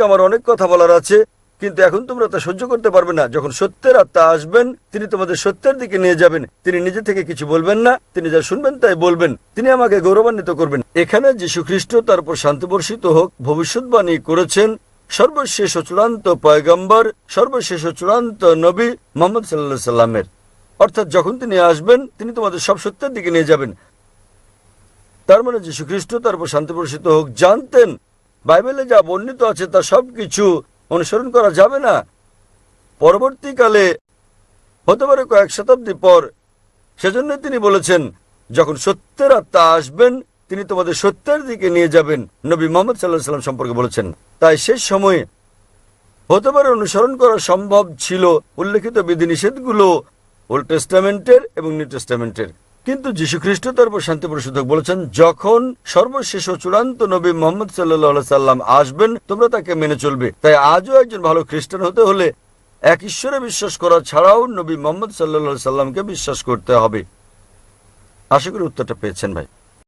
আমার অনেক কথা বলার আছে, কিন্তু এখন তোমরা তা সহ্য করতে পারবে না। যখন সত্যের আত্মা আসবেন, তিনি তোমাদের সত্যের দিকে নিয়ে যাবেন। তিনি নিজে থেকে কিছু বলবেন না, তিনি যা শুনবেন তাই বলবেন। তিনি আমাকে গৌরবান্বিত করবেন। এখানে যীশু খ্রিস্ট, তার উপর শান্তি বর্ষিত হোক, ভবিষ্যৎবাণী করেছেন সর্বশেষ ও চূড়ান্ত পয়গম্বর, সর্বশেষ ও চূড়ান্ত নবী মুহাম্মদ সাল্লাল্লাহু আলাইহি সাল্লামের। অর্থাৎ যখন তিনি আসবেন, তিনি তোমাদের সব সত্যের দিকে নিয়ে যাবেন। তার মানে যীশু খ্রিস্ট, তার উপর শান্তি বর্ষিত হোক, জানতেন বাইবেলে যা বর্ণিত আছে তা সবকিছু অনুসরণ করা যাবে না। পরবর্তীকালে হতে পারে কয়েক শতাব্দী পর, সেজন্য তিনি বলেছেন যখন সত্যের আত্মা আসবেন, তিনি তোমাদের সত্যের দিকে নিয়ে যাবেন। নবী মুহাম্মদ সাল্লাল্লাহু আলাইহি সাল্লাম সম্পর্কে বলেছেন। তাই শেষ সময়ে হতে পারে অনুসরণ করা সম্ভব ছিল উল্লেখিত বিধিনিষেধগুলো ওল্ড টেস্টামেন্টের এবং নিউ টেস্টামেন্টের, কিন্তু যীশু খ্রিস্ট, তার উপর শান্তি বর্ষিত হোক, বলেছেন যখন সর্বশেষ ও চূড়ান্ত নবী মুহাম্মদ সাল্লাল্লাহু আলাইহি সাল্লাম আসবেন, তোমরা তাকে মেনে চলবে। তাই আজও একজন ভালো খ্রিস্টান হতে হলে এক ঈশ্বরে বিশ্বাস করা ছাড়াও নবী মুহাম্মদ সাল্লাল্লাহু আলাইহি সাল্লামকে বিশ্বাস করতে হবে। আশা করি উত্তরটা পেয়েছেন ভাই।